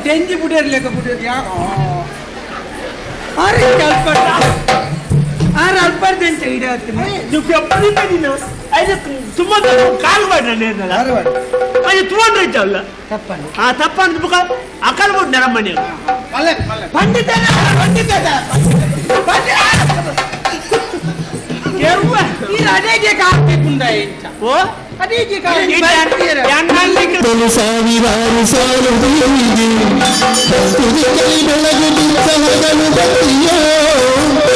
ತೆಂಜಿ ಬಿಡಿಯರ್ ಲೆಕ್ಕ ಬಿಡಿಯರ್ ಅಲ್ಪ ಇಡತ್ತೀನಿ ತುಂಬ ಕಾಲು ಮಾಡಿ ತೂಂಡ್ರಲ್ಲ ತಪ್ಪಂತ ಬುಕ ಅಕಲ್ ಬಿಟ್ಟು ನರಮ್ಮನೆ ಪಂಡಿತ ಅದೇಗೆ ಕಾಕ್ಬೇಕುಂದ ಓ ಅದೇಗೆ ಸಾವಿರಾರು ಸಾಲು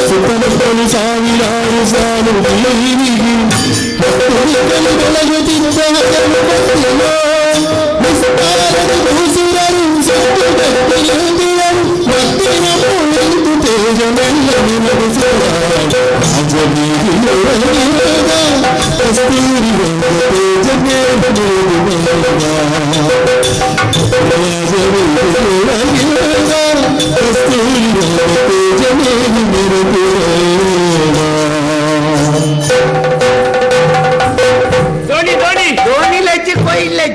ಸುತ್ತಮುತ್ತಲು ಸಾವಿರಾರು ಸಾಲು ಬೆಳಗುತ್ತಿದ್ದ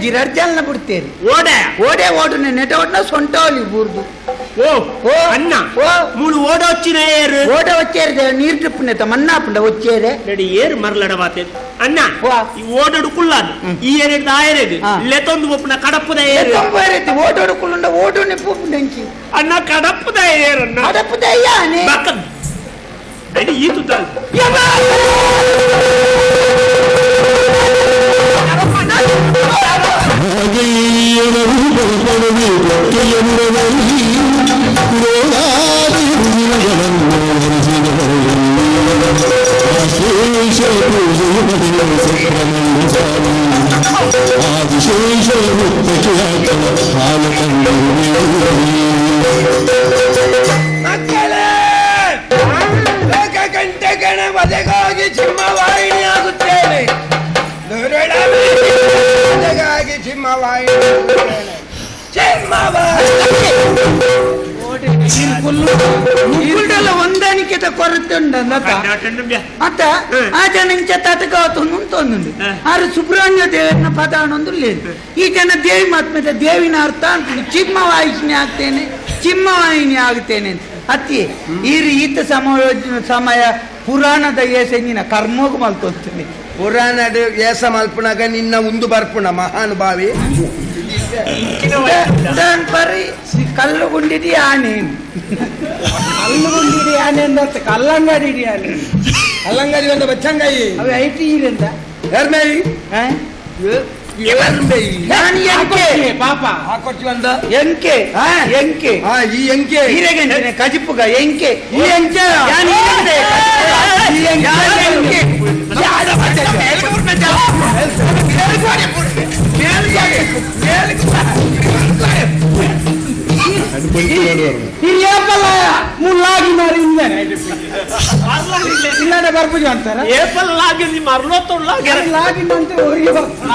ಜಿರರ್ಜಲ್ನ ಬಿಡ್ತೇರಿ ಓಡೆ ಓಡು ನೆಟ ಓಡ್ನ ಸೊಂಟ ಒಲಿ ಬೂರ್ದು ఓ అన్న మూడు ఓడ వచ్చిన ఏరు ఓడ వచ్చేరు నీరు తిప్పునేత మన్నాపుండ వచ్చేరే రెడీ ఏరు మరలడవాతే అన్న ఈ ఓడడు కుల్లాను ఈ ఏరేది ఆ ఏరేది లేతొందు ఒప్పున కడప్పుద ఏరు లేతొంబేరేది ఓడడు కుల్లుండ ఓడుని పూపు నుంచి అన్న కడప్పుద ఏరు అన్న కడప్పుద అయ్యాని బక్క అది ఈతుతాది ಗಂಟೆಗಳ ವಧೆಗಾಗಿ ಸಿಂಹವಾಹಿನಿ ಆಗುತ್ತೇನೆ ವಧೆಗಾಗಿ ಸಿಂಹವಾಹಿನಿ ಹೊಂದಾಣಿಕೆ ಕೊರತೆ అత్త ఆచరించ తటకవుతుంది ఆరు సుబ్రహ్మణ్య దేవನ ಪದ ಅನ್ನೊಂದು లేదు ಈ ಜನ ದೇವಿ ಮಾತ್ಮದ ದೇವಿನ ಅರ್ಥ ಅಂತೀನಿ ಚಿಮ್ಮವಾಹಿನಿ ಆಗ್ತೇನೆ ಚಿಮ್ಮವಾಹಿನಿ ಆಗ್ತೇನೆ ಅಂತ ಅತ್ತಿ ಈತ ಸಮಯ ಪುರಾಣದ ಏಸಂಗಿನ ಕರ್ಮೋಗ ಮಲ್ತೋಗ್ತೀನಿ ಪುರಾಣದ ಏಸ ಮಲ್ಪುನಾಗ ನಿನ್ನ ಒಂದು ಬರ್ಪುಣ ಮಹಾನುಭಾವಿ ಪರಿ ಕಲ್ಲುಗುಂಡಿಡಿ ಆನೆ ಕಲ್ಲುಗುಂಡಿಡಿ ಆನೆ ಅಂದ ಕಲ್ಲಂಗಡಿ ಆನೆ ಕಲ್ಲಂಗಡಿ ಒಂದು ಬಚ್ಚಂಗಾಯಿ ಅವು ಐಟಿ ಇರಂತ ಯಾರ್ಮೈ ಪಾಪ ಹಾಕೊಡ್ತೀವಂದ ಎಂಕೆ ಎಂಕೆ ಈ ಎಂಕೆ ಹೀರೆಗೆ ಕಜಿಪುಗ ಎಂಕೆ ಈ ಎಂಕೆ ಮುಲ್ಲಾಗಿ ಮಾರಿ ಇಲ್ಲಾಡೆ ಬರ್ಬುಜು ಅಂತಾರ ಏಪಲ್ ಲಾಗಿಂದು ಮರ್ಲೋತ್ತೊಳ್ಳಾಗಿ ಲಾಗಿಂದಂತೆ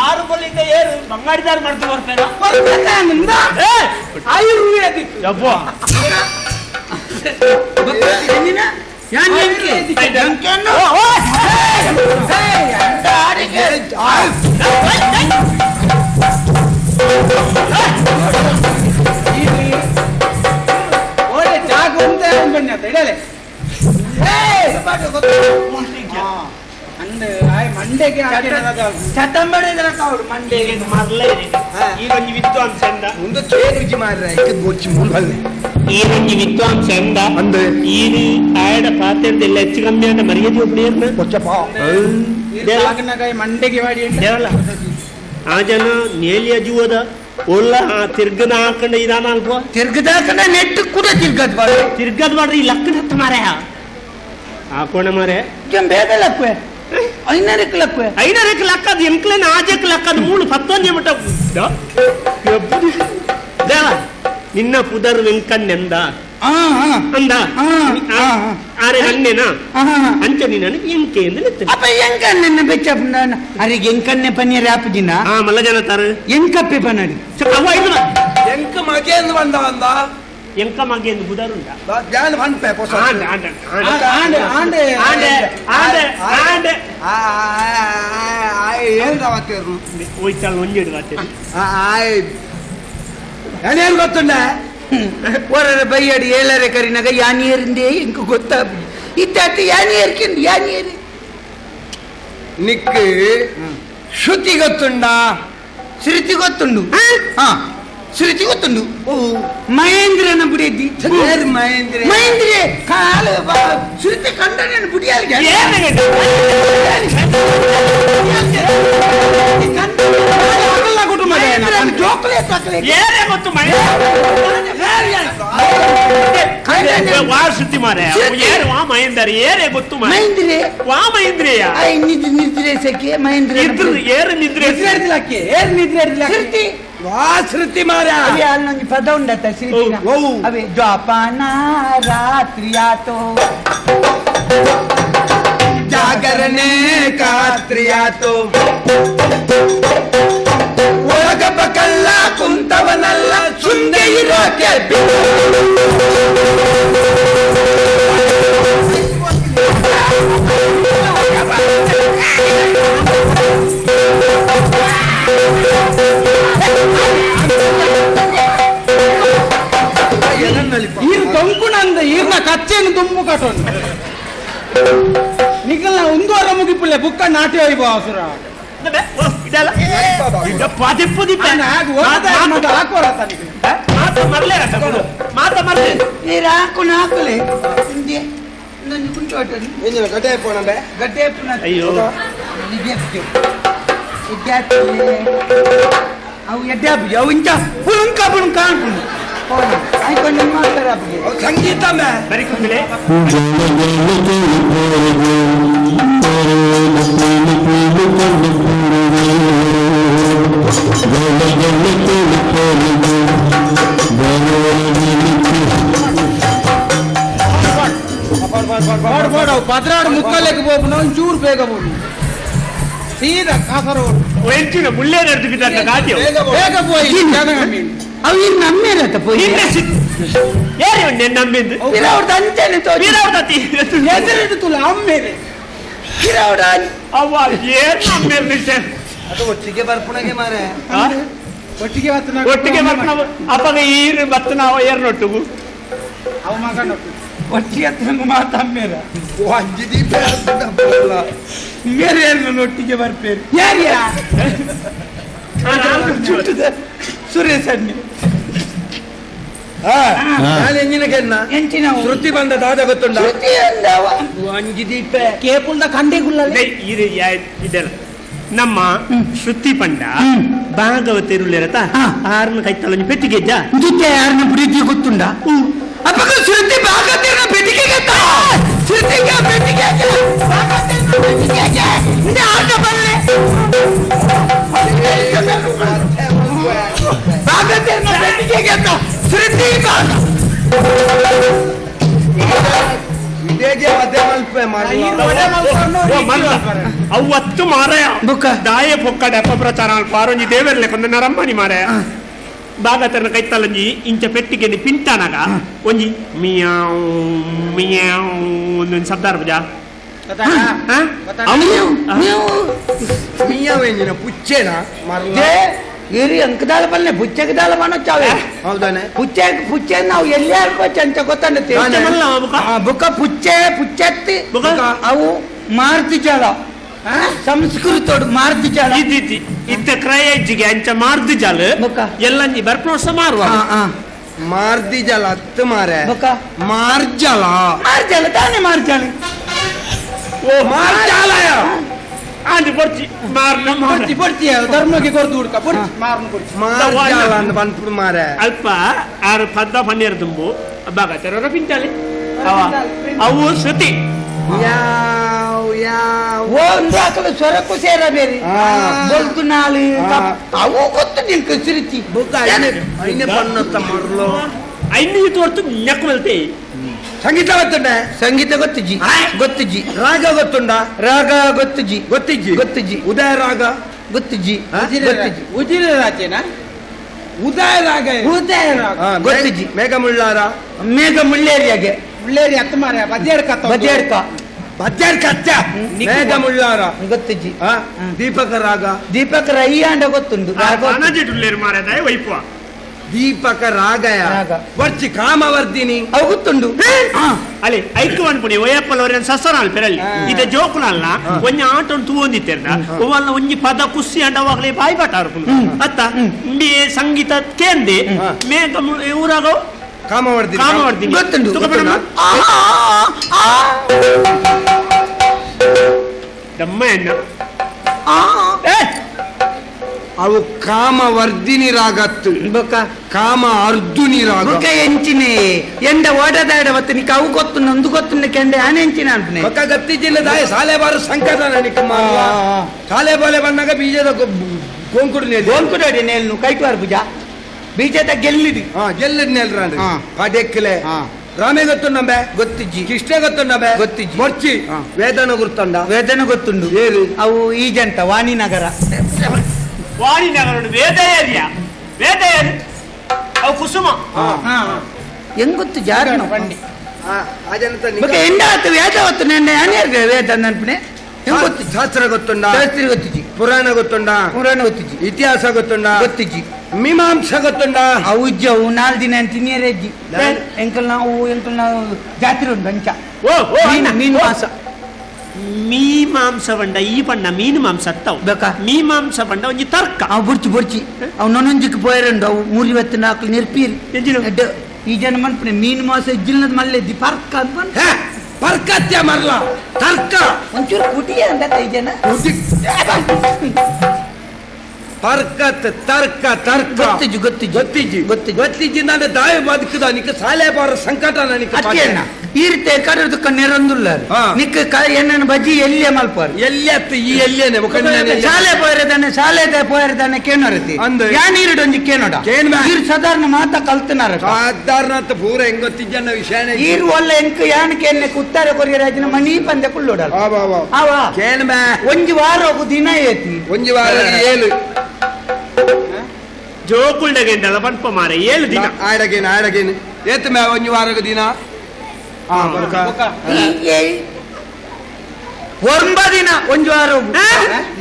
ಆರು ಬಲ್ಲಿಂದ ಏರು ಬಂಗಾಡಿದಾರು ಮಾಡ್ತು ಬರ್ತಾರ ಆಯುರ್ವೇದಿಕ್ ಯಪ್ಪ ಮಂಡೆಗೆ ಮಂಡೆಗೆ ಮರಲೇ ಈ ಒಂದು ವಿದ್ವಾಂಸ ಒಂದು ಚೇರುಜಿ ಮಾರ್ರೆ ಗೊಚ್ಚಿ ಮೂಲಲ್ಲಿ ಈ ಒಂದು ವಿದ್ವಾಂಸ ಅಂದ್ರೆ ಈ ಆಯಡ ಪಾತ್ರೆದೆಲ್ಲ ಹೆಚ್ಚು ಕಮ್ಮಿ ಅಂತ ಮರ್ಯಾದೆ ಒಬ್ಬನೇರ್ನ ಕೊಚ್ಚಪ್ಪ ಮಂಡೆಗೆ ಮಾಡಿ ದೇವಲ್ಲ ಆ ಜನ ನೇಲಿಯ ಜೀವದ ಒಳ್ಳ ತಿರ್ಗದ ಹಾಕೊಂಡ ಇದಾನ ಅಲ್ಪ ತಿರ್ಗದ ಹಾಕೊಂಡ ನೆಟ್ಟು ಕೂಡ ತಿರ್ಗದ್ ಮಾಡ್ರಿ ಈ ಲಕ್ಕನ ಹತ್ತು ಮಾರ ಹಾಕೋಣ ಮಾರೆ ಬೇಗ ಲಕ್ವೆ ಐನರಕ್ಕೆ ಲಕ್ಕ ಅದು ಎಂಕ್ಲೇನ ಆಜಕ್ಕೆ ಲಕ್ಕ ಅದು ಮೂಳು 11 ಮಟ್ಟ ದೇವ ನಿನ್ನ ಪುದರ್ ವೆಂಕನ್ನೆಂದ ಅಂದ ಆರೆ ಹಣ್ಣೆನಾ ಅಂಚ ನೀನು ಎಂಕೆ ಅಪ್ಪ ಎಂಕನ್ನೆ ಬೆಚ್ಚ ಅರಿಗೆ ಎಂಕನ್ನೆ ಪನ್ನೀರ್ ಆಪದಿನ ಮಲ್ಲ ಜನ ತರ ಎಂಕಪ್ಪೆ ಪನ್ನಡಿ ಎಂಕ ಮಗೆ ಎಂದು ಬಂದ ಎಂಕ ಮಗೆ ಎಂದು ಬುದರುಂಡ ಧ್ಯಾನ ಬಂದ್ಪೆ ಹೋಯ್ತಾಳ ಒಂಜೆಡು ನಾನೇನ್ ಗೊತ್ತುಂಡ ಹೊರ ಬೈಯಾಡಿ ಏಳರೆ ಕರಿನಾಗ ಯಾನಿಯರಿಂದೇ ಇಂಕ ಗೊತ್ತಾಗ ಇತ್ತಾತಿ ಯಾನಿಯರ್ಕಿಂದು ಯಾನಿಯರಿ ನಿಕ್ಕು ಶ್ರುತಿ ಗೊತ್ತುಂಡ ಶ್ರುತಿ ಗೊತ್ತುಂಡು ಹಾ ಶ್ರುತಿ ಗೊತ್ತುಂಡು ಮಹೇಂದ್ರನ ಬುಡಿಯದ್ದಿ ಮಹೇಂದ್ರ ಮಹೇಂದ್ರ ಕಾಲು ಶ್ರುತಿ ಕಂಡ ನಾನು ಬುಡಿಯಾಲಿಗೆ ಸುದ್ದಿ ಮಾರೆ ವಾ ಮಹೇಂದ್ರ ಏರೇ ಗೊತ್ತು ಮಹೇಂದ್ರೆ ವಾ ಮಹೇಂದ್ರಯ್ಯ ನಿದ್ರೆ ಸಖಿ ಮಹೇಂದ್ರ ಏರು ನಿದ್ರೆ ಶ್ರುತಿ ವಾ ಶ್ರುತಿ ಮಾರ ಅವೇ ಅಲ್ಲೊಂದು ಪದ ಉಂಡತ್ತ ಶ್ರುತಿನ ಅವೇ ಜ್ವಾಪಾನ ರಾತ್ರಿ ಆತೋ ಜಾಗರಣೆ ಖಾತ್ರಿ ಆತು ಒಳಗಬ್ಬ ಕಲ್ಲ ಕುಂತವನಲ್ಲ ಸುಂದೆ ಇರೋಕೆ ಈರು ತೊಂಕುನಂದ ಈರ್ನ ಕಚ್ಚೆನು ತುಂಬು ಕಟ್ಟೋನು ನಿಖಲ್ನ ಒಂದೂವರ ಮುಗಿಪುಲ್ಲೆ ಬುಕ್ಕ ನಾಟ್ಯ ವೈಭವ ಸುರ ನೀರು ಹಾಕೊಂಡು ಹಾಕಲೆ ಕುಂಟು ಗಡ್ಡೆ ಪೋಣಂಬೆ ಗಡ್ಡೆ ಅಯ್ಯೋ ಅವು ಎಡ್ಡಾಬಿ ಅವು ಇಂಚ ಪುಳುಂಕ ಪುಳುಂಕ ಅನ್ಕೊಂಡು ಆಯ್ಕೊಂಡು ಮಾಡ್ತಾರೆ ಸಂಗೀತ ಬರೀ ಕುಂದಿಲೆ ಪದ್ರಾಡು ಮುಕ್ಕಲೆಗೆ ಹೋಗ್ನು ಒಂಚೂರು ಬೇಗ ಹೋಗಿ ಸೀದಾ ಕಾಸರಗೋಡು ಎಂಚಿನ ಮುಳ್ಳೇ ನಡೆದು ಗಾಡಿ ಬೇಗ ಹೋಗಿ ಅವು ಇನ್ನು ನಮ್ಮೇಲೆ ಪೋಯಿ ಏರಿ ನಮ್ಮಿಂದು ಅವ್ರದ್ದು ಅಂಚನೆ ಎದುರಿಡುತ್ತಲ್ಲ ಅಮ್ಮೇಲೆ ಅವ್ವ ಏನ್ ನಮ್ಮೇಲೆ ಅದು ಒಟ್ಟಿಗೆ ಬರ್ಪುಣಗೆ ಮಾರೆ ಒಟ್ಟಿಗೆ ಒಟ್ಟಿಗೆ ಬರ್ತಾವ ಅಪ್ಪಗ ಈರು ಬತ್ತ ನಾವು ಏರ್ನೊಟ್ಟಿಗೂ ಅವ ಮಗನ ಒಟ್ಟಿಗೆ ಹತ್ರ ಮಾತಮ್ಮೇರ ಅಂಜಿ ದೀಪ ಬೇರೆ ಒಟ್ಟಿಗೆ ಬರ್ಪೇರು ಯಾರ್ಯಾ ಸುರೇಶ್ ಅಣ್ಣಿ ನಾನು ಎಂಜಿನ ಕೆನ್ನ ಎಂಚಿನ ಶ್ರುತಿ ಬಂದ ದಾದ ಗೊತ್ತುಂಡ ಶ್ರುತಿ ಅಂದವ ಅಂಜಿ ದೀಪ ಕೇಪುಲ್ದ ಕಂಡೆಗುಲ್ಲ ಇದೆಲ್ಲ ನಮ್ಮ ಶ್ರುತಿ ಪಂಡ ಭಾಗವತಿರುಳಿರತ ಆರ್ನ ಕೈತಲ್ಲ ಪೆಟ್ಟಿಗೆಜ್ಜ ಇದಕ್ಕೆ ಯಾರನ್ನ ಪ್ರೀತಿ ಗೊತ್ತುಂಡ ಅಪ್ಪಗ ಶ್ರುತಿ ಭಾಗವತಿನ ಪೆಟ್ಟಿಗೆಗೆ ಶ್ರುತಿಗೆ ಪೆಟ್ಟಿಗೆಗೆ ಭಾಗವತಿನ ಪೆಟ್ಟಿಗೆಗೆ ಇದು ಆಟ ಬರಲೆ ಭಾಗವತಿನ ಪೆಟ್ಟಿಗೆಗೆ ಶ್ರುತಿ ಭಾಗ ಇದೇಗೆ ಮಧ್ಯೆ ಮಲ್ಪೆ ಮಾಡಿ ಅವತ್ತು ಮಾರಾಯ ಬುಕ್ಕ ದಾಯ ಪೊಕ್ಕಡೆ ಅಪ್ಪ ಪ್ರಚಾರ ಪಾರೋಂಜಿ ದೇವರ್ಲೆ ಕೊಂದ ನರಮ್ಮನಿ ಮಾರಾಯ ಭಾಗತನ ಕೈತಲಂಜಿ ಇಂಚ ಪೆಟ್ಟಿಗೆ ಪಿಂಟಾನಾಗ ಒಂಜಿ ಮಿಯಾವ್ ಮಿಯಾವ್ ಒಂದೊಂದು ಶಬ್ದ ಅರ್ಬಜಾ ಮಿಯಾವೇಂಜಿನ ಪುಚ್ಚೇನ ಮರಲ ಇರಿ ಅಂಕದಾಲ ಬಲ್ಲೆ ಬುಚ್ಚೆಗೆ ದಾಲ ಮಾಡೊಚ್ಚಾವೆ ಹೌದಾನೆ ಪುಚ್ಚೆ ನಾವು ಎಲ್ಲಿ ಹಾಕೋಚ ಅಂತ ಗೊತ್ತಂಡತಿ ಬುಕ್ಕ ಪುಚ್ಚೆತ್ತಿ ಅವು ಮಾರುತಿ ಜಾಲ ಸಂಸ್ಕೃತೋಡು ಮಾರುತಿ ಜಾಲ ಇತ್ತ ಕ್ರಯಜ್ಜಿಗೆ ಅಂಚ ಮಾರ್ದಿ ಜಾಲ ಎಲ್ಲಂಜಿ ಬರ್ಪ್ರೋಸ ಮಾರುವ ಮಾರ್ದಿ ಜಲ ಹತ್ತು ಮಾರೆ ಬುಕ್ಕ ಮಾರ್ಜಲ ಮಾರ್ಜಾಲ ತಾನೇ ಮಾರ್ಜಾಲ ಓ ಮಾರ್ಜಾಲಯ ಆಂಟಿ ಬರ್ಚಿ ಮಾರ್ನ ಪೊಡ್ಚಿ ಪೊಡ್ಚಿ ಧರ್ಮಕ್ಕೆ ಕೊರ್ದು ಹುಡ್ಕ ಪೊಡ್ಚಿ ಮಾರ್ನು ಕೊಡ್ಚಿ ಮಾರ್ಜಾಲ ಅಂತ ಬಂದ್ಬಿಡು ಮಾರೆ ಅಲ್ಪ ಆರು ಪದ್ದ ಪನ್ನೀರು ತುಂಬು ಭಾಗತರ ಪಿಂಟಾಲಿ ಅವು ಶ್ರುತಿ ಯಾವ್ ಯಾವ್ ಒಂದು ಹಾಕಲು ಸ್ವರಕ್ಕೂ ಸೇರ ಬೇರೆ ಬಲ್ತು ನಾಳು ಅವು ಗೊತ್ತು ನಿಲ್ಕ ಶ್ರುತಿ ಬುಕ್ಕ ಐನೆ ಬಣ್ಣತ್ತ ಮರಲು ಐದು ತೋರ್ತು ನೆಕ್ಕಲ್ತೆ ಸಂಗೀತ ಗೊತ್ತುಂಡ ಸಂಗೀತ ಗೊತ್ತುಜಿ ಗೊತ್ತುಜಿ ರಾಗ ಗೊತ್ತುಂಡ ರಾಗ ಗೊತ್ತುಜಿ ಗೊತ್ತಿಜ್ಜಿ ಗೊತ್ತುಜಿ ಉದಯ ರಾಗ ಗೊತ್ತುಜಿ ಗೊತ್ತುಜಿ ಉಜಿರ ರಾಜೇನ ಉದಯ ರಾಗ ಉದಯ ರಾಗ ಗೊತ್ತುಜಿ ಮೇಘ ಮುಳ್ಳಾರ ಮೇಘ ಮುಳ್ಳೇರಿಯಾಗೆ ಉಳ್ಳೇರಿ ಹತ್ತು ಮಾರ ಬಜ್ಜೇಡ್ಕ ಬಜೇಡ್ಕ ಬಜ್ಜಾರ್ ಕಚ್ಚ ಮೇಘ ಮುಳ್ಳಾರ ಗೊತ್ತುಜಿ ದೀಪಕ ರಾಗ ದೀಪಕ್ ರಯ್ಯಾಂಡ ಗೊತ್ತುಂಡು ಅನಜಿಟುಲ್ಲೇರು ಮಾರದ ವೈಪುವ ದೀಪಕ ರಾಗಯ ರಾಗ. ಬರ್ಚಿ ಕಾಮವರ್ಧಿನಿ ಅವು ಗೊತ್ತುಂಡು ಅಲ್ಲಿ ಐಕು ಅನ್ಪುಣಿ ಒಯ್ಯಪ್ಪಲವರ ಸಸರಾಲ್ ಪೆರಲ್ಲಿ ಇದ ಜೋಕುಲಲ್ಲ ಒಂಜಿ ಆಟ ತೂವೊಂದಿತ್ತೆರ್ದ ಒವ್ವಲ್ಲ ಒಂಜಿ ಪದ ಕುಸ್ಸಿ ಅಂಡವಾಗಲೇ ಬಾಯಿ ಪಾಠ ಆಡ್ಕೊಂಡು ಅತ್ತ ಇಂಡಿ ಸಂಗೀತ ಕೇಂದೆ ಮೇಕ ಊರಾಗ ಕಾಮವರ್ಧಿನಿ ಕಾಮವರ್ಧಿನಿ ಗೊತ್ತುಂಡು ಗೊತ್ತುಂಡ? ದಮ್ಮ ಎನ್ನ ಅವು ಕಾಮವರ್ಧಿನಿ ರಾಗತ್ತು ಬೊಕ್ಕ ಕಾಮ ಅರ್ಧುನಿ ರಾಗ ಬೊಕ್ಕ ಎಂಚಿನೆ ಎಂಡ ಓಡದಾಡ ಬತ್ತ ನಿಕ ಅವು ಗೊತ್ತು ನಂದು ಗೊತ್ತು ಕೆಂಡೆ ಆನೆ ಎಂಚಿನ ಅನ್ಪನೆ ಪಕ್ಕ ಗತ್ತಿಜಿಲ್ಲದಾಯ ಸಾಲೆ ಬಾರು ಸಂಕಟ ನನಗೆ ಸಾಲೆ ಬಾಲೆ ಬಂದಾಗ ಬೀಜದ ಗೋಂಕುಡು ಗೋನ್ಕುಡಿ ನೇಲ್ನು ಕೈಟುವಾರ ಪೂಜ ಬೀಜದ ಗೆಲ್ಲಿದಿ ಗೆಲ್ಲದ್ ನೆಲ್ರಾಂಡ್ ಹಾ. ಪಾಡೆಕ್ಕಲೆ ರಾಮೇ ಗೊತ್ತುಂಡಂಬೆ ಗೊತ್ತಿಜ್ಜಿ ಕೃಷ್ಣ ಗೊತ್ತುಂಡಂಬೆ ಗೊತ್ತಿಜ್ಜಿ. ಮೊರ್ಚಿ ವೇದನ ಗುರ್ತಂಡ ವೇದನ ಗೊತ್ತುಂಡು ಏರು ಅವು ಈಜಂತ ವಾಣಿನಗರ ವಾಣಿನಗರ ವೇದ ಏರಿಯಾ ವೇದ ಏರಿ ಅವು ಕುಸುಮ ಹೆಂಗ್ ಗೊತ್ತು ಜಾರಣ ಬಂಡಿ ಅದಂತ ಬೊಕ್ಕ ಎಂಡ ಆತು ವೇದ ಗೊತ್ತು ನೆನ್ನೆ ಆನೆ ವೇದ ನೆನ್ಪನೆ ಹೆಂಗ್ ಗೊತ್ತು ಶಾಸ್ತ್ರ ಗೊತ್ತುಂಡ ಶಾಸ್ತ್ರಿ ಗೊತ್ತಿಜ್ಜಿ ಪುರಾಣ ಗೊತ್ತುಂಡ ಪುರಾಣ ಗೊತ್ತಿಜ್ಜಿ ಇತಿಹಾಸ ಗೊತ್ತುಂಡ ಗೊತ್ತಿಜ್ಜಿ ಮೀಮಾಂಸ ಗೊತ್ತುಂಡ ಅವು ಇಜ್ಜವು 4 ದಿನ ತಿನ್ನಿಯರಜ್ಜಿ ಎಂಕಲ್ ನಾವು ಜಾತ್ರೆ ಉಂಟು ಅಂಚ ಓ ಓ ಮೀನು ಮಾಸ ಮೀಮಾಂಸ ಬಂಡ ಈ ಪಂಡ ಮೀನು ಮಾಂಸ ಅತ್ತವು ಬೇಕಾ? ಮೀಮಾಂಸ ಬಂಡ ಒಂಜಿ ತರ್ಕ ಅವು ಬುರ್ಚಿ ಅವು ನೊನೊಂಜಿಕ್ ಪೋಯರಂಡು ಅವು 34 ನೆರ್ಪೀರಿ ಎಂಜಿನ ಈ ಜನ ಮನ್ಪನೆ ಮೀನು ಮಾಸ ಇಜ್ಜಿಲ್ನದ್ ಮಲ್ಲೆದ್ದಿ ಪರ್ಕ ಅಂತ ಬಂದ್ ಹೇ, ಪರ್ಕತ್ಯ ಮರ್ಲ ತರ್ಕ ಒಂಚೂರು ಕುಟಿಯ ಅಂತ ಈ ಜನ ಪರ್ಕತ್ ತರ್ಕ ತರ್ಕ ಗೊತ್ತಿಜ್ಜಿ ಗೊತ್ತಿಜ್ಜಿ ಗೊತ್ತಿಜ್ಜಿ ನಾನು ದಾಯ ಬದುಕದ ನಿಕ್ಕ ಸಾಲೆ ಬಾರ ಸಂಕಟ ನನಗೆ ಅಕ್ಕೇನ ಈ ರೀತಿ ಕಡದಕ್ಕ ನೆರೊಂದುಲ್ಲ ಹಾ. ನಿಕ್ಕ ಎಣ್ಣನ ಬಜ್ಜಿ ಎಲ್ಲಿಯೇ ಮಲ್ಪಾರು ಎಲ್ಲಿಯತ್ತು ಈ ಎಲ್ಲಿಯೇನೆ ಶಾಲೆ ಪೋಯರದಾನೆ ಕೇನೋರತಿ ಅಂದು. ಯಾನೀರುಡೊಂಜಿ ಕೇನೋಡ ಕೇನ್ಮ. ಈರು ಸಾಧಾರಣ ಮಾತ ಕಲ್ತನಾರ ಸಾಧಾರಣ ಪೂರ ಹೆಂಗ್ ಗೊತ್ತಿಜ್ಜನ್ನ ವಿಷಯನೇ ಈರು ಒಳ್ಳೆ ಎಂಕ್ ಯಾನ್ ಕೇನೆ ಉತ್ತರ ಕೊರಿಯ ರಾಜನ ಮನಿ ಪಂದ್ಯ ಕುಳ್ಳೋಡಲ್ಲ ಅವ ಕೇನ್ ಬೇ ಒಂಜಿ ವಾರ ಹೋಗು ದಿನ ಏತಿ ಒಂಜಿ ವಾರ ಏಳು ಜೋಕುಲ್ಡಗೆಂಡಲ ಪಂಪ ಮಾರ 7 ದಿನ ಆಡಗೇನು ಏತ್ ಮೇ ಒಂಜಿ ವಾರಗ ದಿನ ಒರ್ಂಬ ದಿನ ಒಂಜಿ ವಾರ ಹೋಗು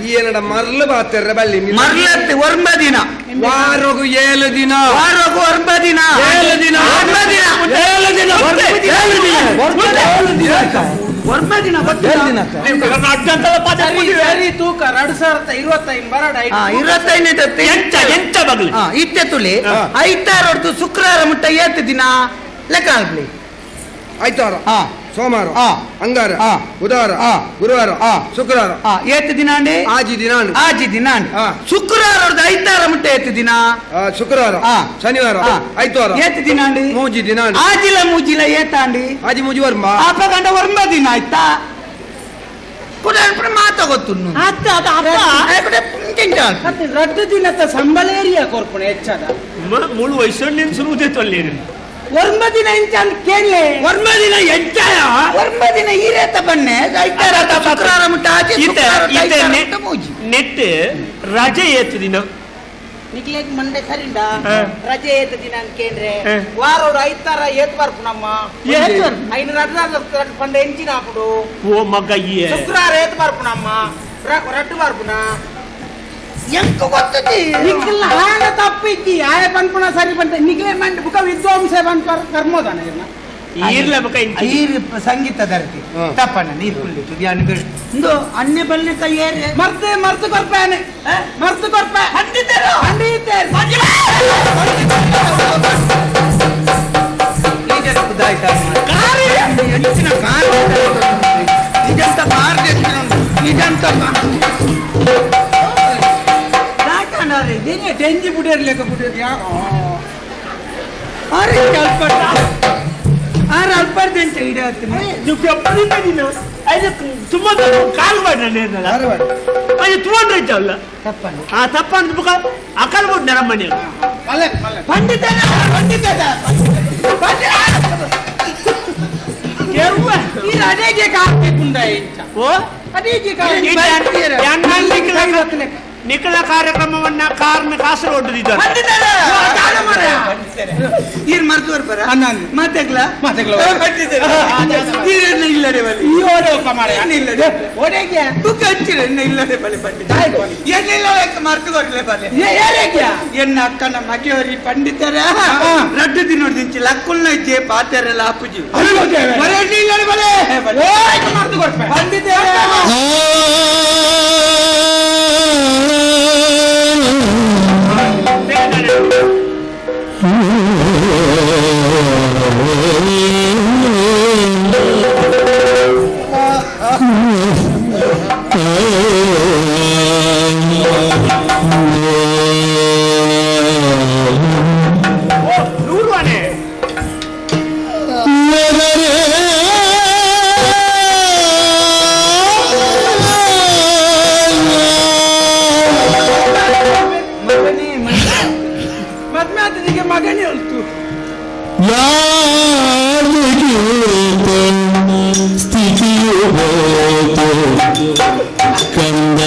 ಈ ಏನಡ ಮರ್ಲು ಬಾತೆರ್ರೆ ಬಲ್ಲಿ ಮರ್ಲತ್ತಿ ಒರ್ಂಬ ದಿನ ವಾರಗು 7 ದಿನ ವಾರ ಹೋಗು ಒರ್ಂಬ ದಿನ 7 ದಿನ ಒರ್ಂಬ ದಿನ 7 ದಿನ ಒರ್ಂಬ ದಿನ ಅಡ್ಡಂತಲ ಪದ ಸರಿ ತೂಕ 2025 ಬರಡ 25 ಎಂಚ ಬಗ್ಲಿ ಇತ್ತೆ ತುಳಿ ಐತಾರ ಹೊಡ್ತು ಶುಕ್ರವಾರ ಮುಟ್ಟ ಏತ್ ದಿನ ಲೆಕ್ಕ ಹಾಕ್ಲಿ ಆಯ್ತಾರ ಸೋಮವಾರ ಅಂಗಾರ ಹಾ. ಬುಧವಾರ ಹಾ. ಗುರುವಾರ ಹಾ. ಶುಕ್ರವಾರ ಏತ್ ದಿನ ಅಂಡಿ ಆಜಿ ದಿನ ಆಜಿ ದಿನ ಅಂಡಿ ಹಾ. ಶುಕ್ರವಾರ ಹೊಡ್ದು ಐತಾರ ಮುಟ್ಟ ಏತ್ ದಿನ ಶುಕ್ರವಾರ ಹಾ. ಶನಿವಾರ ಹಾ. ಐತವಾರ ಏತ್ ದಿನ ಅಂಡಿ ಮೂಜಿ ದಿನ ಆಜಿಲ ಮೂಜಿಲ ಏತ ಅಂಡಿ ಆಜಿ ಮೂಜಿ ವರ್ಮ ಆಪ ಗಂಡ ಒರ್ಂಬ ದಿನ ಆಯ್ತಾ ಕುಡ ಮಾತ ಗೊತ್ತು ರಡ್ಡು ದಿನದ ಸಂಬಳೇರಿಯ ಕೊರ್ಪುಣ ಹೆಚ್ಚದ ಮುಳು ವಯಸ್ಸು ಸುರುವುದೇ ತೊಲ್ಲೇನು ಒರ್ಮ ದಿನ ಇಂಚಾಲ್ ಕೇಳಲೆ ಒರ್ಂಬ ದಿನ ಎಂಚಾಯ ಒರ್ಂಬ ದಿನ ಈರೇತ ಬನ್ನೆ ಐತಾರ ಶುಕ್ರವಾರ ಮುಟ್ಟ ಆಜಿ ಶುಕ್ರವಾರ ಐತಾರ ಮುಟ್ಟ ಮೂಜಿ ನೆಟ್ ರಜೆ ಏತು ದಿನ ನಿಕ್ಲೇಗ್ ಮಂಡೆ ಸರಿಂಡ ಹಾ. ರಜೆ ಏತ ದಿನ ಅನ್ಕೇಂದ್ರೆ ಹಾ. ವಾರೋಡು ಐತಾರ ಏತ್ ಬರ್ಪು ನಮ್ಮ ಏತ್ ಐನು ರಡ್ಡು ಪಂಡ ಎಂಚಿನ ಹಾಪುಡು ಓ ಮಗ ಈ ಶುಕ್ರವಾರ ಏತ್ ಬರ್ಪು ನಮ್ಮ ರಡ್ಡು ಬರ್ಪುನ ಎಂಕ ಗೊತ್ತದಿ ನಿಕ್ಲ ಹಾನ ತಪ್ಪಿಜ್ಜಿ ಆಯ ಪನ್ಪುಣ ಸರಿ ಬಂತ ನಿಕ್ಲೆ ಮಂಡ್ ಬುಕ ವಿದ್ವಾಂಸ ಬಂದ್ ಕರ್ಮೋದಾನ ಇದನ್ನ ಈರ್ಲ ಮಗ ಇಂಚಿ ಈರ್ ಸಂಗೀತ ಧರತಿ ಹಾ. ತಪ್ಪಣ್ಣ ನೀರ್ ಕುಳ್ಳಿಟ್ಟು ಒಂದು ಅನ್ಯ ಬಲ್ಲೆ ಕೈಯೇರೆ ಮರ್ತು ಕೊರ್ಪೇನೆ ಮರ್ತು ಕೊರ್ಪೆ ಹಂಡಿದ್ದೇರು ಖಂಡಿತೇರು ಇದಂತ ಕಾರ್ ಇದಂತ ಟೆಂಜಿ ಬುಡಿಯರ್ಲೇಕ ಬುಡಿಯ ಅಲ್ಪರ್ದಂತ ಹಿಡಿಯತ್ತೀನಿ ತುಂಬಾ ಕಾಲು ಮಾಡಿ ನಾನು ಅದು 200 ಇದ್ದಾವಲ್ಲ ತಪ್ಪಣ್ಣ ಆ ತಪ್ಪ ಅಂತ ಬುಕ ಅಕಲ್ ಬಿಟ್ಟು ನರಮ್ಮನಿ ಪಂಡಿತ ಈ ಅದೇಗೆ ಕಾಪಿ ಪುಂಡ ಇಂಚ ಓ ಅದೇಗೆ ಈ ನಿಖಲ ಕಾರ್ಯಕ್ರಮವನ್ನ ಕಾರ್ಮಿಕ ಕಾಸರಗೋಡಿದ್ದಾರೆ. ಈರ್ ಮರ್ತು ಬರ್ಬಾರ ಅಣ್ಣಾನಿ. ಮಾತೆಗ್ಲ ಮಾತೆಗ್ಲ. ಈರನ್ನ ಇಲ್ಲದೆ ಬಲಿ ಈ ಓಡೆ ಒಪ್ಪ ಮಾರ್ರೆ. ಇಲ್ಲದೆ ಓಡೆಗೆ ಬುಕ್ ಹಚ್ಚಿರ ಇಲ್ಲದೆ ಬಲಿ ಪಂಡಿತ ಎನ್ನಿಲ್ಲ ಮರ್ತು ಕೊಡ್ಲೆ ಬಲಿ ಎನ್ನ ಅಕ್ಕನ ಮಗೆಯವರಿ ಪಂಡಿತರ ರಡ್ಡು ದಿನೋದಿಂಚಿ ಲಕ್ಕುಲ್ನ ಇಜ್ಜೆ ಪಾತೆರೆಲ್ಲ ಅಪ್ಪುಜಿ ಇಲ್ಲದೆ ಬಲೆ ಮರ್ತು ಕೊಡ್ಪೆ ಪಂಡಿತ ಮಗನೇ ಉಂಟು ಸ್ಥಿತಿಯು ಹೋತು ಕಂದ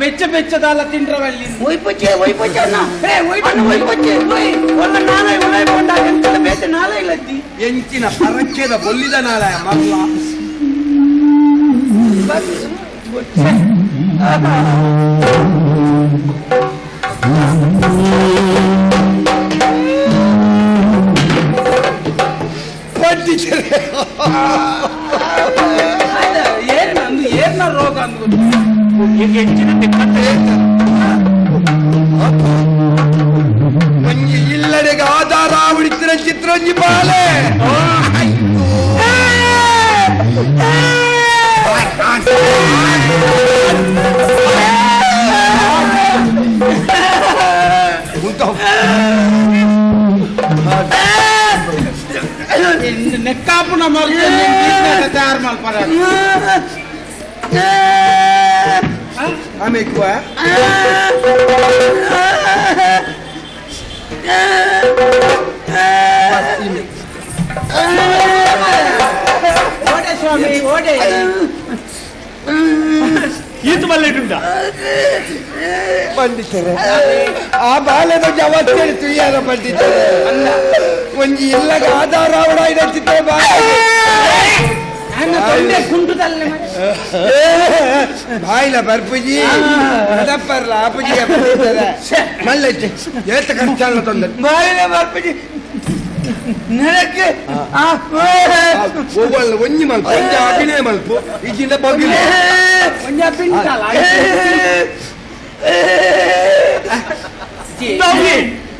ಬೆಚ್ಚ ಬೆಚ್ಚದಲ್ಲ ತಿಂಡ್ರವಲ್ಲಿ ಎಂಚಿನ ಪರಕ್ಕೆದ ಬೊಲ್ಲಿದ ನಾಳೆ ಮಲ್ಲ ಏನ ರೋಗ ಅಂದ್ ಹೆಚ್ಚಿನ ಒಂಜಿ ಇಲ್ಲಡೆಗೆ ಆಧಾರ ಉಳಿತಿನ ಚಿತ್ರಂಜಿ ಪಾಲೆ ನೆಕ್ಕಾಪುನ ತಯಾರು ಮಾಡ್ಪಾರ ಆಮೇಲೆ ಓಡೆ ಸ್ವಾಮಿ ಓಡೆ ಈತ ಬಲ್ಲೆಟುಂಟ ಪಂಡಿತರೆ ಆ ಬಾಲ್ಯದ ಜವಾಬ್ದಾರಿ ತುಯ್ಯಾರ ಪಂಡಿತರೆ ಒಂಜಿ ಇಲ್ಲಗ ಆಧಾರ ಅವಡ ಇಡಚಿತ್ತೆ ಬಾಯಿಲ ಬರ್ಪುಜಿ ಅದಪ್ಪರ್ಲ ಆಪುಜಿ ಮಲ್ಲಜ್ಜಿ ಏತ ಕಷ್ಟ ತೊಂದರೆ ಬಾಯಿಲೆ ಬರ್ಪುಜಿ ನೆಲಕ್ಕೆ ಒಂಜಿ ಮಲ್ಪು ಒಂಜಿ ಅಭಿನಯ ಮಲ್ಪು ಈಗಿಂದ ಬಗಿಲು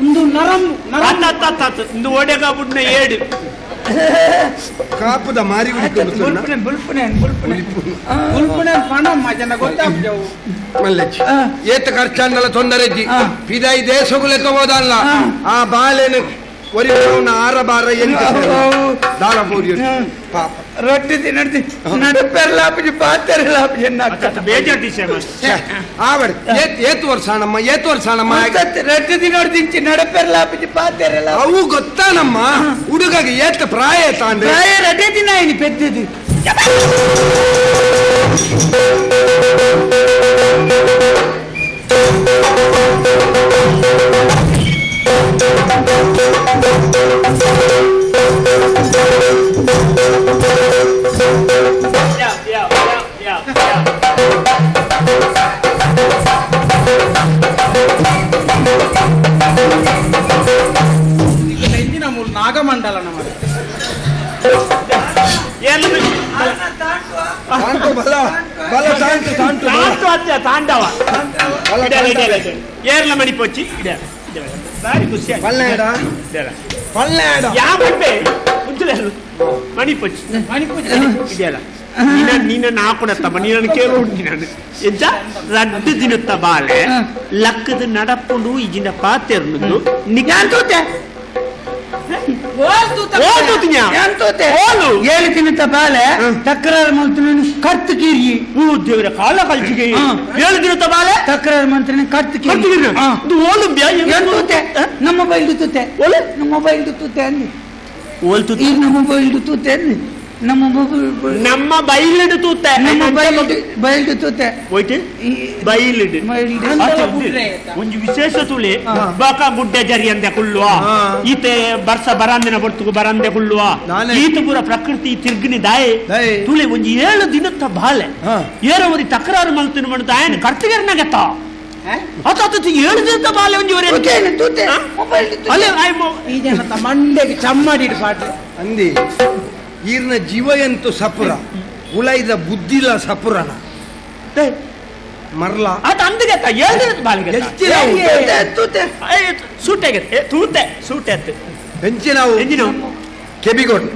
ಒಂದು ನರಂ ಒಂದು ಒಡೆಗ ಬುಡ್ನ ಏಡು ಕಾಪುದ ಮಾರಿ ಪಣ ಮಜನ ಗೊತ್ತಾಗ್ತೇವು ಮಲ್ಲಜ್ಜಿ ಏತ ಖರ್ಚಂದಲ ತೊಂದರೆ ಪಿದಾಯಿ ದೇಶಗುಲೆ ತಗೋದಲ್ಲ ಆ ಬಾಲೆನ ಒರಿ ಆರ ಬಾರ ಎಂತ ದಾಳ ಪೂರಿ ಪಾಪ ರೊಟ್ಟಿ ತಿನ್ನಡ್ತಿ ನಡಪೆರ್ಲಾಪಿ ಪಾತೆರ್ಲಾಪಿ ಬೇಜಾಟಿ ಆವಡ್ ಏತ್ ವರ್ಷಾಣಮ್ಮ ರೊಟ್ಟಿ ತಿನ್ನೋಡ್ದಿಂಚಿ ನಡಪೆರ್ಲಾಪಿ ಪಾತೆರಲ್ಲ ಅವು ಗೊತ್ತಾನಮ್ಮ ಹುಡುಗಗೆ ಏತ್ ಪ್ರಾಯ ತಾಂಡ್ರೆ ರೊಟ್ಟಿ ತಿನ್ನ ಇನಿ ಪೆದ್ದದು ನೆಂಜಿನ ಮೂಲ ನಾಗಮಂಡಲ ನಮ್ಮ ತಾಂಡವ ಏರ್ಲ ಮಣಿಪೊಚ್ಚಿ ಬಾರಿ ಖುಷಿ ಯಾವ ಮಣಿಪೊಚ್ಚಿ ಇದೆಯಲ್ಲ ನೀನ ನಾಕುಣತ್ತಮ್ಮ ನೀನನ್ನು ಕೇಳಿ ನಾನು ಎಂತ ರಡ್ಡು ದಿನತ್ತ ಬಾಳೆ ಲಕ್ಕದ ನಡಪುಂಡು ಈಜಿನ ಪಾತೆರ್ನದು ಏಳು ತಿನ್ನತ್ತ ಬಾಲೆ ತಕರಾರು ಮಂತ್ರಿ ಕರ್ತು ಕಿರಿ ದೇವರ ಕಾಲ ಕಲ್ಚಿಗೆ ಏಳು ದಿನತ್ತ ಬಾಲೆ ತಕರಾರು ಮಂತ್ರಿ ಕರ್ತು ಕಿರಿ ನಮ್ಮ ಮೊಬೈಲ್ ತೂತೆ ನಮ್ಮ ಮೊಬೈಲ್ ತೂತೆ ಅಂದಿ ಈಗ ನಮ್ಮ ಮೊಬೈಲ್ ತೂತೆ ಅಂದಿ ನಮ್ಮ ಬೈಲಿಡು ತೂತೆ ನಮ್ಮ ಬೈಲ್ ತೂತೆ ಹೋಯ್ತು ಬೈಲಿಡು ಒಂದು ವಿಶೇಷ ತುಳಿ ಬಾಕ ಗುಡ್ಡೆ ಜರಿ ಅಂದೆ ಕುಳ್ಳುವ ಈತೆ ಬರ್ಸ ಬರಂದಿನ ಬರ್ತುಗು ಬರಂದೆ ಕುಳ್ಳುವ ಈತ ಪೂರ ಪ್ರಕೃತಿ ತಿರ್ಗಿನಿ ದಾಯೆ ತುಳಿ ಒಂದು 7 ದಿನದ ಬಾಳೆ ಏರವರಿ ತಕರಾರು ಮಲ್ತಿನ ಮಾಡ್ತಾ ಆಯನ ಕರ್ತಿಗೆರ್ನಾಗತ್ತ ಅತ್ತ 7 ದಿನದ ಬಾಳೆ ಒಂಜಿವರೆ ಈ ಜನ ಮಂಡೆಗೆ ಚಮ್ಮಡಿ ಪಾಟ್ರೆ ಅಂದಿ ಈರ್ನ ಜೀವ ಎಂತು ಸಪುರ ಉಳೈದ ಬುದ್ಧಿಲ ಸಪುರನ ಮರ್ಲ ಅದು ಅಂದಿಗೆ 7 ದಿನದ ಬಾಳಿಗೆ ಸೂಟೆಗೆ ತೂತೆ ಸೂಟೆ ಅತ್ತು ಹೆಂಚಿನವು ಕೆಬಿಗೋಡ್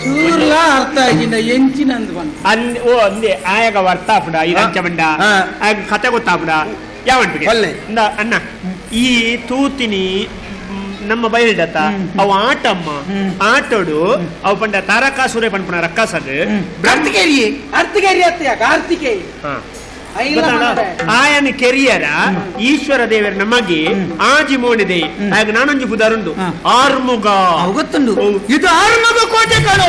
ಚೂರ್ಲ ಅರ್ಥ ಆಗಿಂದ ಎಂಚಿನಂದು ಬಂದು ಅಂದೆ ಆಯಾಗ ವರ್ತಾಪುಡ ಈ ರಂಚಮಂಡ ಆಗ ಕತೆ ಗೊತ್ತಾಪುಡ ಯಾವಂಟಿಗೆ ಅಣ್ಣ ಈ ತೂತಿನಿ ನಮ್ಮ ಬಯಲ್ಡತ ಅವು ಆಟಮ್ಮ ಆಟೋಡು ಅವು ಪಂಡ ತಾರಕಾಸುರೆ ಪಂಪನ ರಕ್ಕಸದು ಅರ್ತಿಗೇರಿ ಅತ್ತ ಕಾರ್ತಿಕೇಯ ಆಯನ ಕೆರಿಯರ ಈಶ್ವರ ದೇವರ ನಮಗೆ ಆಜಿ ಮೋಡಿದೆ ಆಗ ನಾನೊಂದು ಬುಧರುಂಡು ಆರ್ಮುಗ ಗೊತ್ತುಂಡು ಇದು ಆರ್ಮುಗ ಕೋಟೆ ಕಾಣು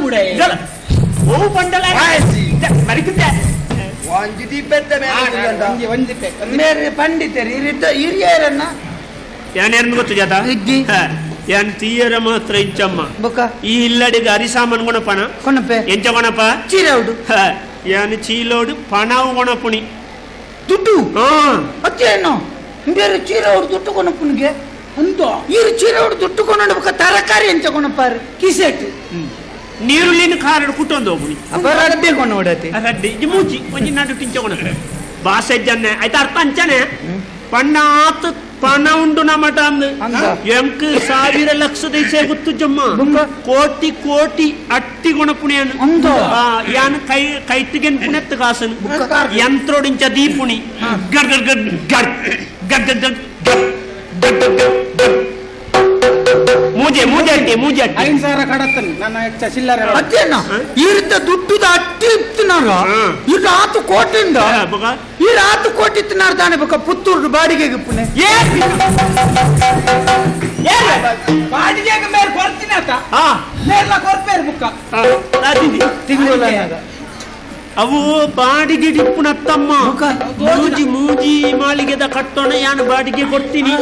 ಬುಡ ಓ ಪಂಡಲ ಮರಿಕುತ್ತೆ ಪಂಡಿತರು ಹಿರಿಯರನ್ನ ಯಾನೇರ್ನು ಗೊತ್ತು ಜಾತ ಯಾನ್ ತೀಯರ ಮಾತ್ರ ಇಂಚಮ್ಮ ಈ ಇಲ್ಲಡಿಗೆ ಅರಿಸಾಮನ್ ಕೊಣಪನ ಎಂಚ ಕೊಣಪ ಚೀರೌಡು ಯಾನ್ ಚೀಲೋಡು ಪಣವು ಕೊಣಪುಣಿ ದುಡ್ಡು ಅತ್ತೇನು ಬೇರೆ ಚೀರೌಡು ದುಡ್ಡು ಕೊಣಪುನಿಗೆ ಅಂತ ಇರು ಚೀರೌಡು ದುಡ್ಡು ಕೊಂಡ ತರಕಾರಿ ಎಂಚ ಕೊಣಪಾರು ಕಿಸೆಟ್ ನೀರುಳ್ಳಿನ ಕಾರಣ ಕುಟ್ಟೊಂದು ಹೋಗ್ಬಿಡಿ ರಡ್ಡೆ ಕೊಂಡೋಡತಿ ರಡ್ಡೆ ಇದು ಮೂಚಿ ಒಂಜಿ ನಾಡು ಟಿಂಚ ಕೊಣ ಭಾಷೆ ಜನ ಆಯ್ತು ಅರ್ಥ ಅಂಚನೆ ಪಣ್ಣಾತ್ ಪಣ ಉಂಡು ನಮಟ ಅಂದು ಎಂಕ್ 1000 ಲಕ್ಷದ ಇಸೆ ಗೊತ್ತು ಜಮ್ಮ ಕೋಟಿ ಕೋಟಿ ಅಟ್ಟಿ ಗುಣಪುಣಿ ಅನ್ನು ಯಾನ್ ಕೈತಿಗೆನ್ ಪುಣೆತ್ ಕಾಸನ್ ಯಂತ್ರೋಡಿಂಚ ದೀಪುಣಿ ಗಡ್ ಗಡ್ ಗಡ್ ಗಡ್ ಗಡ್ ಗಡ್ ಗಡ್ ಗಡ್ ಗಡ್ ಮೂಜೆ 5,000 ಕಡತ್ತನ್ ನನ್ನ ಚಿಲ್ಲರೆ ಅದೇನ ಈರ್ದ ದುಡ್ಡುದ ಅಟ್ಟಿ ಇತ್ತಿನಾರ ಈಗ 10 ಕೋಟಿಂದ ಈ 10 ಕೋಟಿ ಇತ್ತಿನಾರ ತಾನೆ ಬಕ ಪುತ್ತೂರು ಬಾಡಿಗೆಗೆ ಪುಣೆ ಬಾಡಿಗೆಗೆ ಮೇಲೆ ಕೊಡ್ತೀನಿ ಆತ ಮೇರ್ಲ ಕೊರ್ಪೇರು ಬುಕ್ಕ ತಿಂಗಳ ಅವು ಬಾಡಿಗೆ ಡಿಪ್ಪುನತ್ತಮ್ಮ ಮೂಜಿ ಮಾಳಿಗೆದ ಕಟ್ಟೋಣ ಯಾನು ಬಾಡಿಗೆ ಕೊಡ್ತೀನಿ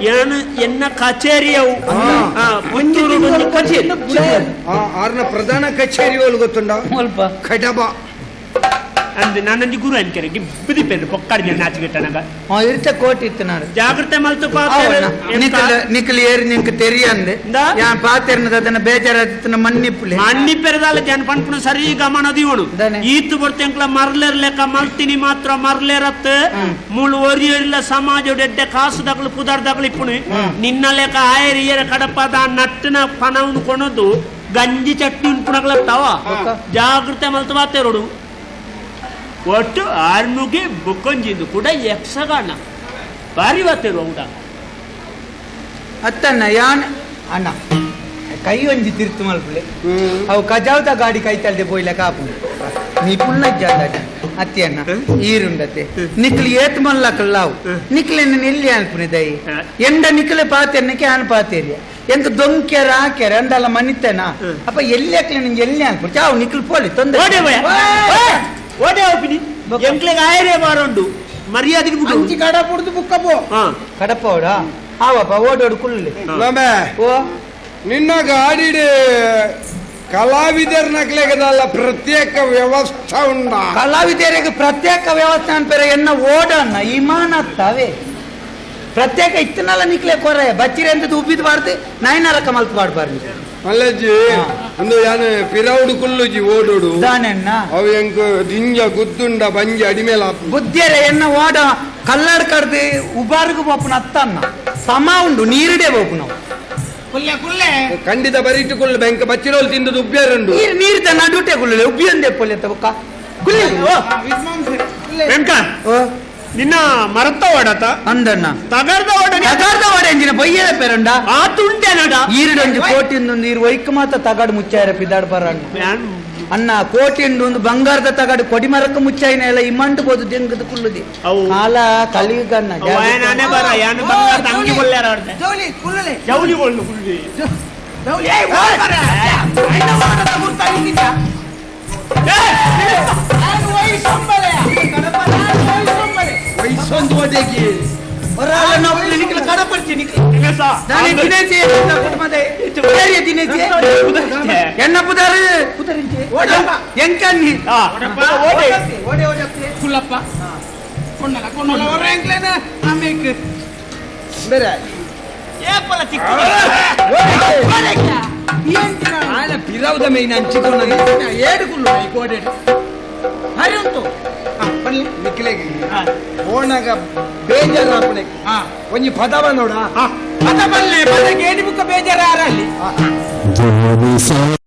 ಯಾನು ಎನ್ನ ಕಚೇರಿ ಅವು ಒಂಚೂರು ಕಚೇರಿ ಆರ್ನ ಪ್ರಧಾನ ಕಚೇರಿ ಗೊತ್ತುಂಡ ಸ್ವಲ್ಪ ಕಡಬ ಅಂದ್ ನಾನೊಂದು ಗುರು ಅನ್ಕರೆ ಗಿಬ್ಬದಿ ಪೆರು ಪೊಕ್ಕಾಡಿ ನಾಚಿಗೆಟ್ಟನಗ ಇರ್ತ ಕೋಟಿ ಇತ್ತನಾಡು ಜಾಗ್ರತೆ ಮಲ್ತು ನಿಖಲ್ ಏರಿ ನಿಂಗೆ ತೆರಿಯಂದೆ ಯಾನ್ ಪಾತೆರ್ನದ ಅದನ್ನ ಬೇಜಾರಾದಿತ್ತನ ಮನ್ನಿಪ್ಪುಲೆ ಮಣ್ಣಿಪ್ಪೆರದಾಲ ಜನ ಪಂಪುನ ಸರಿ ಗಮನದಿ ಇವನು ಈತು ಬರ್ತಂಕ್ಲ ಮರ್ಲೇರ್ಲೆಕ್ಕ ಮಲ್ತಿನಿ ಮಾತ್ರ ಮರ್ಲೇರತ್ ಮುಳು ಒರಿಯಲ್ಲ ಸಮಾಜ ಎಡ್ಡೆ ಕಾಸು ದಕ್ಲು ಪುದಾರ್ ದಕ್ಲು ಇಪ್ಪುಣಿ ನಿನ್ನ ಲೆಕ್ಕ ಆಯರ್ ಇಯರ ಕಡಪದ ನಟ್ಟಿನ ಪನವನ್ನು ಕೊಣದು ಗಂಜಿ ಚಟ್ನಿ ಉಣ್ಪುಣಗ್ಲತ್ತಾವ ಜಾಗ್ರತೆ ಮಲ್ತು ಬಾತೇರೋಡು ಒಟ್ಟು ಆರ್ನುಗೆ ಬುಕ್ಕೊಂಜಿಂದು ಕೂಡ ಯಕ್ಷಗಾನ ಬಾರಿ ಬಾತೇರು ಊಟ ಅತ್ತಣ್ಣ ಯಾನ್ ಅಣ್ಣ ಕೈ ಒಂಜಿ ತಿರ್ತು ಮಲ್ಪುಲೆ ಅವು ಕಜಾವ್ದ ಗಾಡಿ ಕೈತಲ್ದೆ ಬೋಯ್ಲ ಕಾಪು ನೀ ಪುಣ್ಣ ಜಾದ ಅತ್ತಿ ಅಣ್ಣ ಈರುಂಡತೆ ನಿಕ್ಲಿ ಏತ್ ಮಲ್ಲಕಲ್ಲಾವು ನಿಕ್ಲೆನ್ನ ಎಲ್ಲಿ ಅನ್ಪುನೆ ದೈ ಎಂಡ ನಿಕ್ಲೆ ಪಾತೆರ್ನಕ್ಕೆ ಆನ್ ಪಾತೇರಿಯ ಎಂತ ದೊಂಕ್ಯಾರ ಹಾಕ್ಯಾರ ಅಂದಲ್ಲ ಮನಿತೇನ ಅಪ್ಪ ಎಲ್ಲಿ ಹಾಕ್ಲಿ ನಿಂಗೆ ಎಲ್ಲಿ ಅನ್ಪುಡು ಚಾವು ನಿಕ್ಲು ಪೋಲಿ ತೊಂದರೆ ಓಡೆ ಹೋಗ್ಬಿಡಿ ಎಂಕ್ಲೆಗೆ ಆಯರೇ ಬಾರೋಂಡು ಮರ್ಯಾದೆಗೆ ಬಿಟ್ಟು ಅಂಚಿ ಕಡಪುಡ್ದು ಬುಕ್ಕಪ್ಪು ಕಡಪೋಡ ಆವಪ್ಪ ಓಡೋಡು ಕುಳ್ಳಿ ಓ ನಿನ್ನ ಗಾಡಿ ಕಲಾವಿದರ ನಕ್ಲೆಗದಲ್ಲ ಪ್ರತ್ಯೇಕ ವ್ಯವಸ್ಥೆ ಉಂಡ ಕಲಾವಿದರಿಗೆ ಪ್ರತ್ಯೇಕ ವ್ಯವಸ್ಥೆ ಅನ್ಪೇರೆ ಎನ್ನ ಓಡನ್ನ ಇಮಾನತ್ತವೆ ಪ್ರತ್ಯೇಕ ಇತ್ತನಲ್ಲ ನಿಕ್ಲೆ ಕೊರೆ ಬಚ್ಚಿರೆ ಅಂತ ಉಬ್ಬಿದ್ ಬಾರ್ದು ನಾಯಿನಾರ ಕಮಲ್ತ್ ಬಾಡ್ಬಾರ್ದು ಮಲ್ಲಜ್ಜಿ ಒಂದು ಯಾನು ಪಿರೌಡು ಕುಲ್ಲುಜಿ ಓಡೋಡು ದಾನೆಣ್ಣ ಅವು ಎಂಕ್ ದಿಂಜ ಗುದ್ದುಂಡ ಬಂಜಿ ಅಡಿಮೇಲ ಬುದ್ಧಿಯರೆ ಎನ್ನ ಓಡ ಕಲ್ಲಾಡ್ ಕಡ್ದು ಉಬಾರ್ಗು ಬೋಪುನ ಅತ್ತನ್ನ ಸಮ ಉಂಡು ನೀರಿಡೆ ಬೋಪು ನಾವು ಕುಲ್ಲೆ ಕುಲ್ಲೆ ಖಂಡಿತ ಬರಿಟ್ಟುಕೊಳ್ಳು ಬೆಂಕ ಬಚ್ಚಿರೋಲ್ ತಿಂದು ಉಬ್ಬ್ಯಾರಂಡು ನೀರಿದ ನಡುಟೆ ಕುಳ್ಳೆ ಉಬ್ಬಿಯೊಂದೆ ಪೊಲ್ಲೆ ತಬಕ್ಕ ಕುಳ್ಳಿ ವಿದ್ವಾಂಸರು ಕುಲ್ಲೆ ವೆಂಕ ಓ ನಿನ್ನ ಮರತ್ತ ಓಡತ ಅಂದಣ್ಣ ತಗರ್ದ ಓಡ ತಗಾರ್ದ ಓಡ ಎಂಜಿನ ಬಯ್ಯದ ಪೇರಂಡ ಆ ತುಂಡೆ ನಡ ಈರುಡೊಂಜಿ ಕೋಟಿಂದು ನೀರು ಒಯ್ಕ ಮಾತ ತಗಾಡು ಮುಚ್ಚಾರ ಪಿದಾಡ್ ಬರಣ್ಣ ಅಣ್ಣ ಕೋಟಿಂಡು ಒಂದು ಬಂಗಾರದ ತಗಾಡು ಕೊಡಿ ಮರಕ್ಕ ಮುಚ್ಚಾಯಿನ ಎಲ್ಲ ಇಮ್ಮಂಟು ಬೋದು ದೆಂಗದ ಕುಳ್ಳುದಿ ಅವು ಕಾಲ ಕಲಿಗಣ್ಣ ನಾನೇ ಬರ ಯಾನು ಬಂಗಾರ ತಂಗಿ ಬಲ್ಲಾರ ಆಡ್ದೆ ಜೌಲಿ ಕುಲ್ಲೆ ಜೌಲಿ ಕೊಳ್ಳು ಕುಳ್ಳಿ ಜೌಲಿ ಏ ಹೋಗ್ಬಾರ ಐನ ಮಾಡದ ಮುರ್ತ ಹಿಂಗಿದ್ದ ನಾನು ವೈಸಂಬಲೆ ಕಡಪ ನಾನು ವೈಸಂಬಲೆ ವಯಸ್ಸೊಂದು ಒಡೆಗಿ ಹೊರಾಳ ನಾವು ನಿಕ್ಲ ಕಡಪಡ್ತೀನಿ ಕೆಲಸ ನಾನು ದಿನೇಶಿ ಕುಟುಂಬದೆ ದಿನೇಶಿ ಎನ್ನ ಪುದಾರ ಪುದರಿಂಚೆ ಓಡಪ್ಪ ಎಂಕನ್ನಿ ಓಡೆ ಓಡೆ ಓಡಪ್ಪ ಕುಲ್ಲಪ್ಪ ಕೊಂಡಲ ಕೊಂಡಲ ಹೊರಂಕ್ಲೇನ ಆಮೇಕ್ ಬೇರೆ ಏಪಲ ಚಿಕ್ಕ ఏంటిరా ఆయన పిరవుద మెయిన్ అంచుకున్నది ఏడు కుళ్ళు ఈ కోడేడు హరి ఉంటూ పల్లి ನಿಕ್ಲೆಗೆ ಓಣಗ ಬೇಜಾರ ಅಪ್ಪನೆ ಒಂಜಿ ಪದವ ನೋಡ ಪದ ಬಲ್ಲೆ ಪದ ಗೇಡಿ ಬುಕ್ಕ ಬೇಜಾರ ಅಲ್ಲಿ ಧ್ವನಿ